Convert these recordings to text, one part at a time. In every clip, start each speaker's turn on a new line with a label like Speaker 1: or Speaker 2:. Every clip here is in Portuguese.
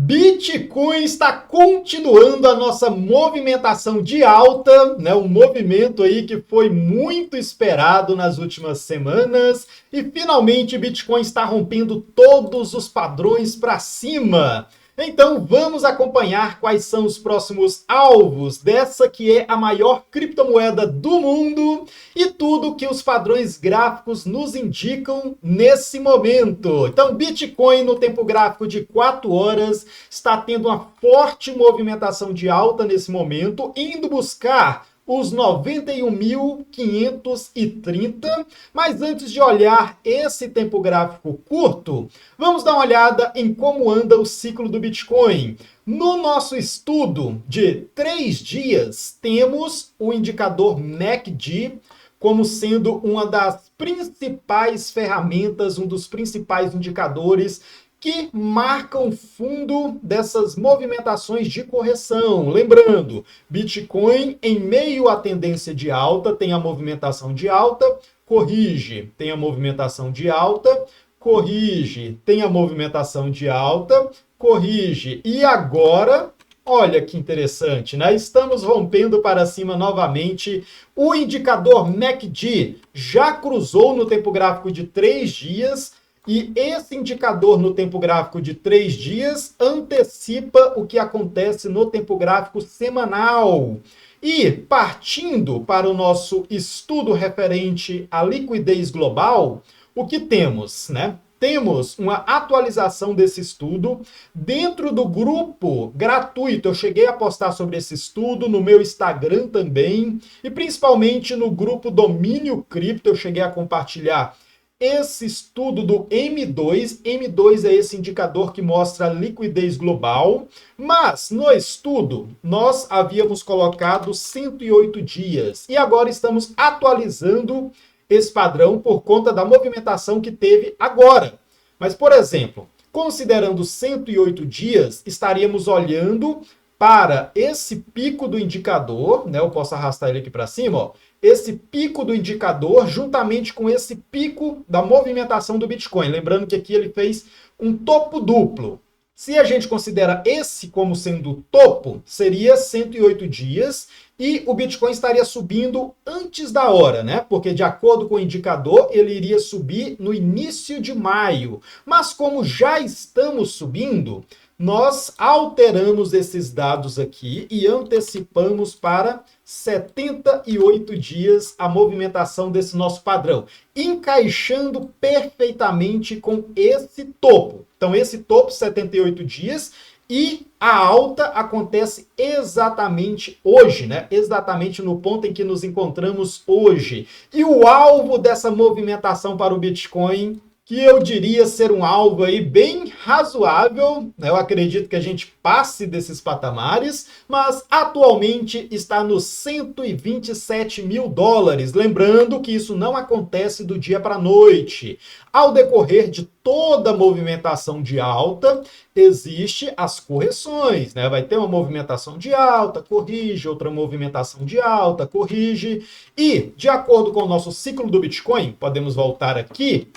Speaker 1: Bitcoin está continuando a nossa movimentação de alta, né? Um movimento aí que foi muito esperado nas últimas semanas e finalmente Bitcoin está rompendo todos os padrões para cima. Então vamos acompanhar quais são os próximos alvos dessa que é a maior criptomoeda do mundo e tudo que os padrões gráficos nos indicam nesse momento. Então Bitcoin no tempo gráfico de 4 horas está tendo uma forte movimentação de alta nesse momento, indo buscar os 91.530, mas antes de olhar esse tempo gráfico curto, vamos dar uma olhada em como anda o ciclo do Bitcoin. No nosso estudo de 3 dias, temos o indicador MACD como sendo uma das principais ferramentas, um dos principais indicadores que marcam fundo dessas movimentações de correção. Lembrando, Bitcoin, em meio à tendência de alta, tem a movimentação de alta, corrige, tem a movimentação de alta, corrige, tem a movimentação de alta, corrige. E agora, olha que interessante, né? Estamos rompendo para cima novamente. O indicador MACD já cruzou no tempo gráfico de 3 dias, e esse indicador no tempo gráfico de 3 dias antecipa o que acontece no tempo gráfico semanal. E partindo para o nosso estudo referente à liquidez global, o que temos, né? Temos uma atualização desse estudo dentro do grupo gratuito. Eu cheguei a postar sobre esse estudo no meu Instagram também, e principalmente no grupo Domínio Cripto eu cheguei a compartilhar esse estudo do M2. M2 é esse indicador que mostra a liquidez global, mas no estudo nós havíamos colocado 108 dias e agora estamos atualizando esse padrão por conta da movimentação que teve agora. Mas, por exemplo, considerando 108 dias, estaríamos olhando para esse pico do indicador, né? Eu posso arrastar ele aqui para cima, ó. Esse pico do indicador juntamente com esse pico da movimentação do Bitcoin. Lembrando que aqui ele fez um topo duplo. Se a gente considera esse como sendo o topo, seria 108 dias e o Bitcoin estaria subindo antes da hora, né? Porque de acordo com o indicador, ele iria subir no início de maio. Mas como já estamos subindo, nós alteramos esses dados aqui e antecipamos para 78 dias a movimentação desse nosso padrão, encaixando perfeitamente com esse topo. Então, esse topo, 78 dias, e a alta acontece exatamente hoje, né? Exatamente no ponto em que nos encontramos hoje. E o alvo dessa movimentação para o Bitcoin, que eu diria ser um alvo aí bem razoável, né? Eu acredito que a gente passe desses patamares, mas atualmente está nos 127 mil dólares. Lembrando que isso não acontece do dia para a noite. Ao decorrer de toda a movimentação de alta, existe as correções, né? Vai ter uma movimentação de alta, corrige, outra movimentação de alta, corrige. E, de acordo com o nosso ciclo do Bitcoin, podemos voltar aqui,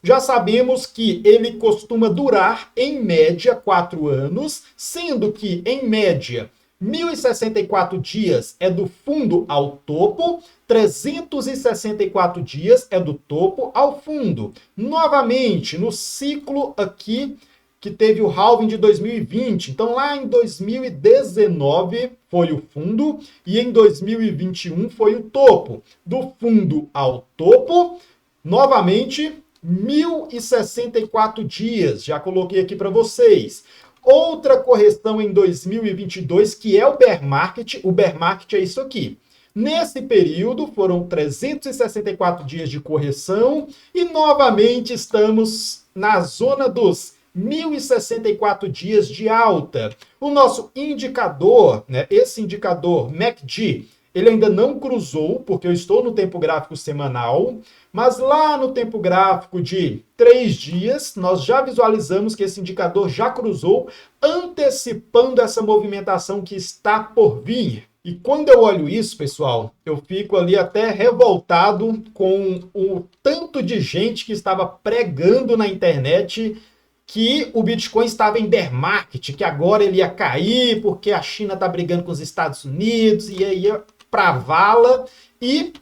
Speaker 1: já sabemos que ele costuma durar, em média, 4 anos, sendo que, em média, 1.064 dias é do fundo ao topo, 364 dias é do topo ao fundo. Novamente, no ciclo aqui, que teve o halving de 2020. Então, lá em 2019 foi o fundo e em 2021 foi o topo. Do fundo ao topo, novamente, 1.064 dias, já coloquei aqui para vocês. Outra correção em 2022, que é o bear market. O bear market é isso aqui. Nesse período, foram 364 dias de correção e, novamente, estamos na zona dos 1.064 dias de alta. O nosso indicador, né, esse indicador MACD, ele ainda não cruzou, porque eu estou no tempo gráfico semanal, mas lá no tempo gráfico de 3 dias, nós já visualizamos que esse indicador já cruzou, antecipando essa movimentação que está por vir. E quando eu olho isso, pessoal, eu fico ali até revoltado com o tanto de gente que estava pregando na internet que o Bitcoin estava em bear market, que agora ele ia cair porque a China está brigando com os Estados Unidos e aí ia para vala. E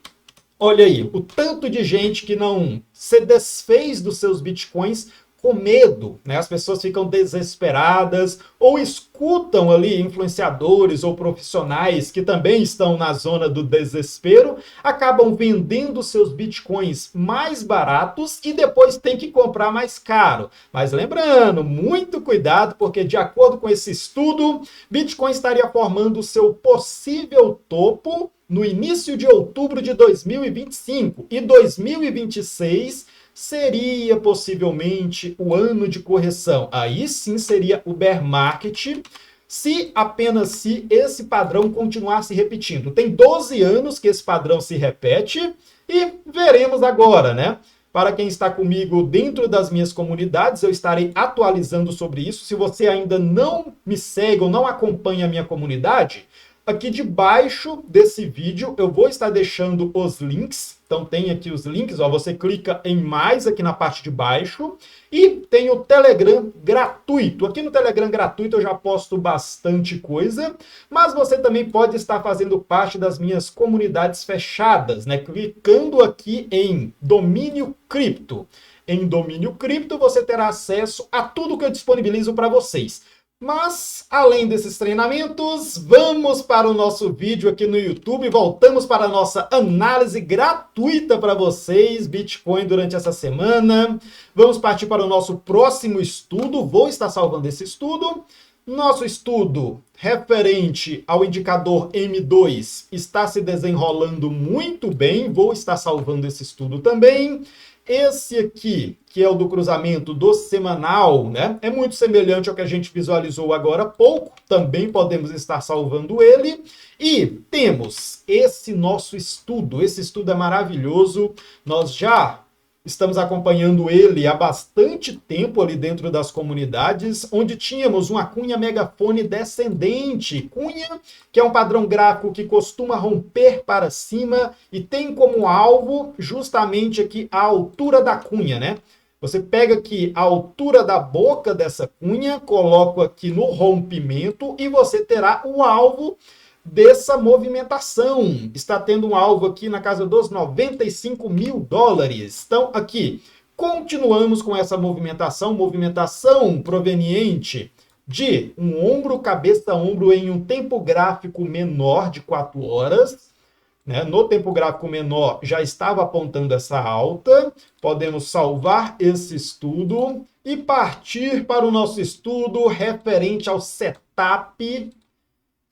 Speaker 1: olha aí, o tanto de gente que não se desfez dos seus Bitcoins com medo, né? As pessoas ficam desesperadas ou escutam ali influenciadores ou profissionais que também estão na zona do desespero, acabam vendendo seus bitcoins mais baratos e depois tem que comprar mais caro. Mas lembrando, muito cuidado, porque de acordo com esse estudo, Bitcoin estaria formando o seu possível topo no início de outubro de 2025 e 2026 seria possivelmente o ano de correção. Aí sim seria o bear market, se apenas se esse padrão continuar se repetindo. Tem 12 anos que esse padrão se repete e veremos agora, né? Para quem está comigo dentro das minhas comunidades, eu estarei atualizando sobre isso. Se você ainda não me segue ou não acompanha a minha comunidade, aqui debaixo desse vídeo eu vou estar deixando os links. Então tem aqui os links, ó, você clica em mais aqui na parte de baixo e tem o Telegram gratuito. Aqui no Telegram gratuito eu já posto bastante coisa, mas você também pode estar fazendo parte das minhas comunidades fechadas, né? Clicando aqui em Domínio Cripto. Em Domínio Cripto você terá acesso a tudo que eu disponibilizo para vocês. Mas, além desses treinamentos, vamos para o nosso vídeo aqui no YouTube. Voltamos para a nossa análise gratuita para vocês, Bitcoin, durante essa semana. Vamos partir para o nosso próximo estudo. Vou estar salvando esse estudo. Nosso estudo referente ao indicador M2 está se desenrolando muito bem. Vou estar salvando esse estudo também. Esse aqui, que é o do cruzamento do semanal, né? É muito semelhante ao que a gente visualizou agora há pouco. Também podemos estar salvando ele. E temos esse nosso estudo. Esse estudo é maravilhoso. Nós já estamos acompanhando ele há bastante tempo ali dentro das comunidades, onde tínhamos uma cunha megafone descendente. Cunha, que é um padrão gráfico que costuma romper para cima e tem como alvo justamente aqui a altura da cunha, né? Você pega aqui a altura da boca dessa cunha, coloca aqui no rompimento e você terá o alvo dessa movimentação. Está tendo um alvo aqui na casa dos 95 mil dólares. Então, aqui, continuamos com essa movimentação proveniente de um ombro, cabeça, ombro em um tempo gráfico menor de 4 horas. Né? No tempo gráfico menor já estava apontando essa alta. Podemos salvar esse estudo e partir para o nosso estudo referente ao setup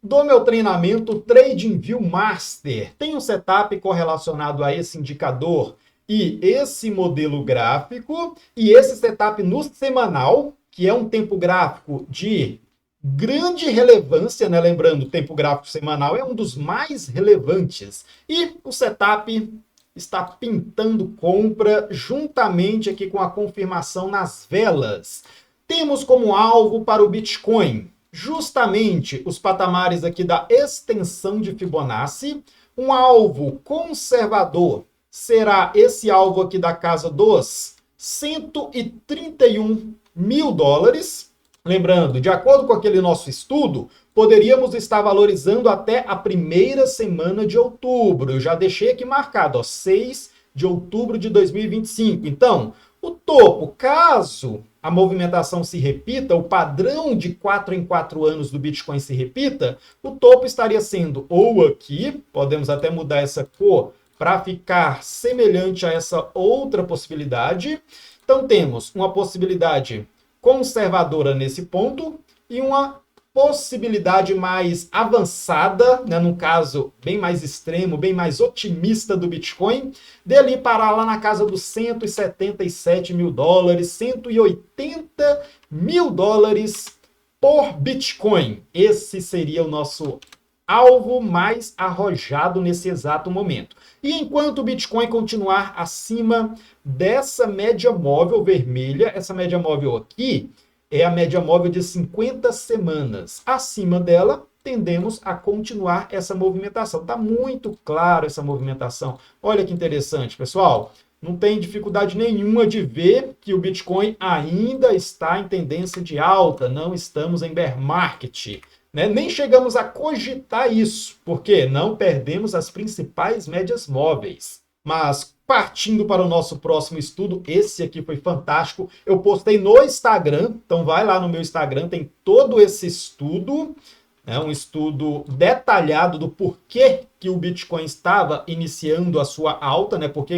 Speaker 1: do meu treinamento TradingView Master. Tem um setup correlacionado a esse indicador e esse modelo gráfico, e esse setup no semanal, que é um tempo gráfico de grande relevância, né? Lembrando, o tempo gráfico semanal é um dos mais relevantes. E o setup está pintando compra juntamente aqui com a confirmação nas velas. Temos como alvo para o Bitcoin justamente os patamares aqui da extensão de Fibonacci. Um alvo conservador será esse alvo aqui da casa dos 131 mil dólares. Lembrando, de acordo com aquele nosso estudo, poderíamos estar valorizando até a primeira semana de outubro. Eu já deixei aqui marcado, ó, 6 de outubro de 2025. Então, o topo, caso a movimentação se repita, o padrão de 4 em 4 anos do Bitcoin se repita, o topo estaria sendo ou aqui, podemos até mudar essa cor para ficar semelhante a essa outra possibilidade. Então temos uma possibilidade conservadora nesse ponto e uma possibilidade mais avançada, né, num caso bem mais extremo, bem mais otimista do Bitcoin, dele parar lá na casa dos 177 mil dólares, 180 mil dólares por Bitcoin. Esse seria o nosso alvo mais arrojado nesse exato momento. E enquanto o Bitcoin continuar acima dessa média móvel vermelha, essa média móvel aqui, é a média móvel de 50 semanas. Acima dela, tendemos a continuar essa movimentação. Está muito claro essa movimentação. Olha que interessante, pessoal. não tem dificuldade nenhuma de ver que o Bitcoin ainda está em tendência de alta, não estamos em bear market, né? Nem chegamos a cogitar isso, porque não perdemos as principais médias móveis. Mas partindo para o nosso próximo estudo, esse aqui foi fantástico, eu postei no Instagram, então vai lá no meu Instagram, tem todo esse estudo, né, um estudo detalhado do porquê que o Bitcoin estava iniciando a sua alta, né, por que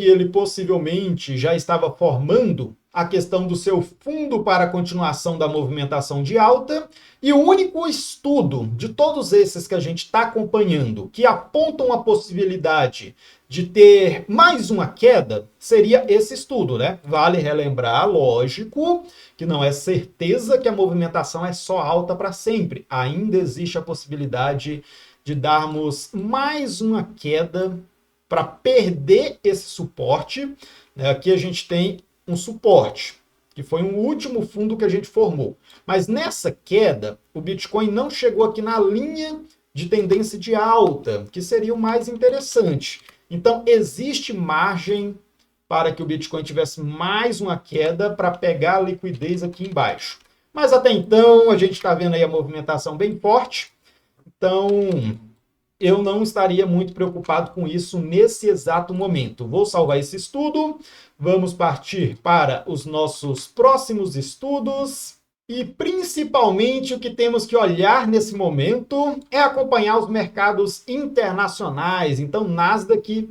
Speaker 1: ele possivelmente já estava formando a questão do seu fundo para a continuação da movimentação de alta. E o único estudo de todos esses que a gente está acompanhando que apontam a possibilidade de ter mais uma queda seria esse estudo, né? Vale relembrar, lógico, que não é certeza que a movimentação é só alta para sempre. Ainda existe a possibilidade de darmos mais uma queda para perder esse suporte. Aqui a gente tem um suporte, que foi um último fundo que a gente formou. Mas nessa queda, o Bitcoin não chegou aqui na linha de tendência de alta, que seria o mais interessante. Então, existe margem para que o Bitcoin tivesse mais uma queda para pegar a liquidez aqui embaixo. Mas até então, a gente está vendo aí a movimentação bem forte. Então, eu não estaria muito preocupado com isso nesse exato momento. Vou salvar esse estudo, vamos partir para os nossos próximos estudos. E principalmente o que temos que olhar nesse momento é acompanhar os mercados internacionais. Então, Nasdaq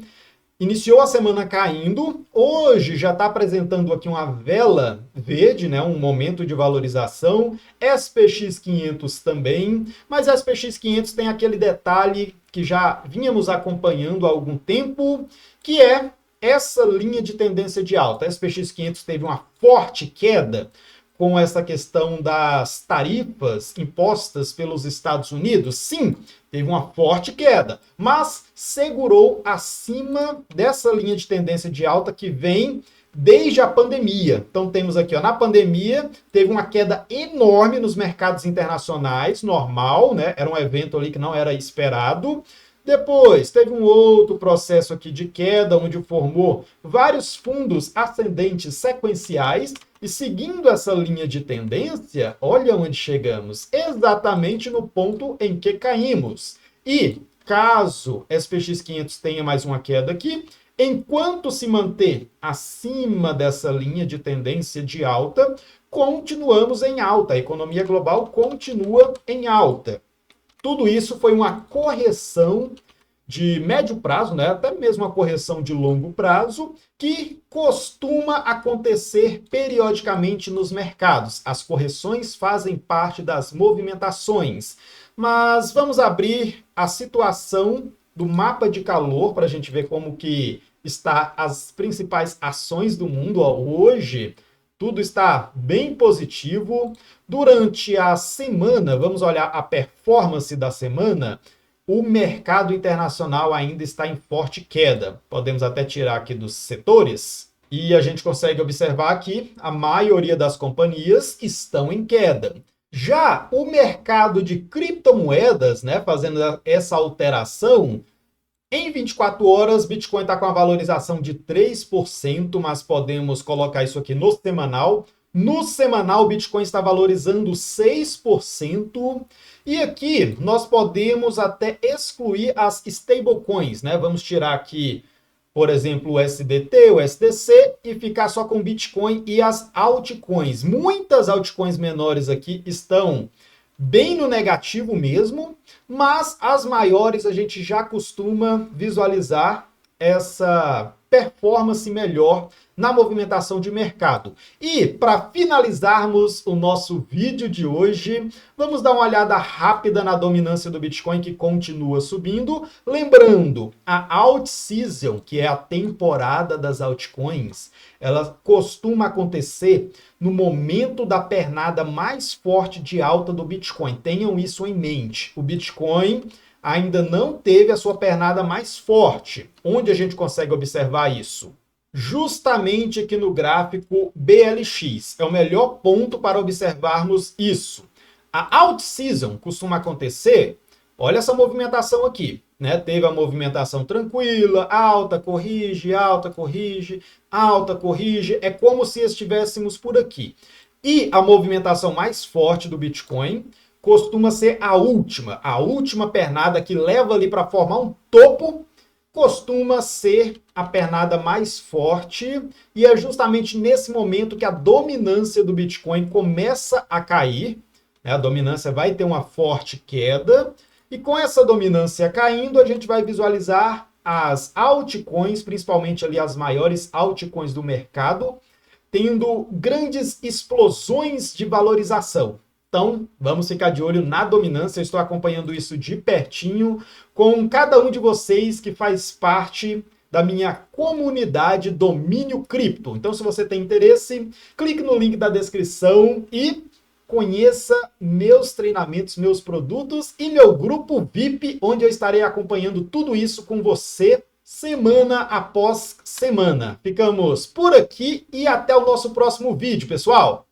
Speaker 1: iniciou a semana caindo, hoje já está apresentando aqui uma vela verde, né, um momento de valorização, SPX 500 também, mas SPX 500 tem aquele detalhe que já vínhamos acompanhando há algum tempo, que é essa linha de tendência de alta. A SPX 500 teve uma forte queda com essa questão das tarifas impostas pelos Estados Unidos. Sim, teve uma forte queda, mas segurou acima dessa linha de tendência de alta que vem desde a pandemia. Então temos aqui, ó, na pandemia, teve uma queda enorme nos mercados internacionais, normal, né? Era um evento ali que não era esperado. Depois, teve um outro processo aqui de queda, onde formou vários fundos ascendentes sequenciais, e seguindo essa linha de tendência, olha onde chegamos, exatamente no ponto em que caímos. E caso SPX 500 tenha mais uma queda aqui, enquanto se manter acima dessa linha de tendência de alta, continuamos em alta, a economia global continua em alta. Tudo isso foi uma correção de médio prazo, né? Até mesmo uma correção de longo prazo, que costuma acontecer periodicamente nos mercados. As correções fazem parte das movimentações. Mas vamos abrir a situação do mapa de calor para a gente ver como que está as principais ações do mundo. Hoje, tudo está bem positivo. Durante a semana, vamos olhar a performance da semana, o mercado internacional ainda está em forte queda. Podemos até tirar aqui dos setores e a gente consegue observar que a maioria das companhias estão em queda. Já o mercado de criptomoedas, né, fazendo essa alteração, em 24 horas, Bitcoin está com a valorização de 3%, mas podemos colocar isso aqui no semanal. No semanal, o Bitcoin está valorizando 6%. E aqui nós podemos até excluir as stablecoins, né? Vamos tirar aqui, por exemplo, o SDT, o SDC e ficar só com Bitcoin e as altcoins. Muitas altcoins menores aqui estão bem no negativo mesmo, mas as maiores a gente já costuma visualizar essa performance melhor na movimentação de mercado. E para finalizarmos o nosso vídeo de hoje, vamos dar uma olhada rápida na dominância do Bitcoin, que continua subindo. Lembrando, a alt season, que é a temporada das altcoins, ela costuma acontecer no momento da pernada mais forte de alta do Bitcoin. Tenham isso em mente. O Bitcoin ainda não teve a sua pernada mais forte. Onde a gente consegue observar isso? Justamente aqui no gráfico BLX. É o melhor ponto para observarmos isso. A alt season costuma acontecer, olha essa movimentação aqui, né? Teve a movimentação tranquila, alta, corrige, alta, corrige, alta, corrige. É como se estivéssemos por aqui. E a movimentação mais forte do Bitcoin costuma ser a última pernada que leva ali para formar um topo, costuma ser a pernada mais forte, e é justamente nesse momento que a dominância do Bitcoin começa a cair, né? A dominância vai ter uma forte queda, e com essa dominância caindo, a gente vai visualizar as altcoins, principalmente ali as maiores altcoins do mercado, tendo grandes explosões de valorização. Então, vamos ficar de olho na dominância. Eu estou acompanhando isso de pertinho com cada um de vocês que faz parte da minha comunidade Domínio Cripto. Então, se você tem interesse, clique no link da descrição e conheça meus treinamentos, meus produtos e meu grupo VIP, onde eu estarei acompanhando tudo isso com você semana após semana. Ficamos por aqui e até o nosso próximo vídeo, pessoal!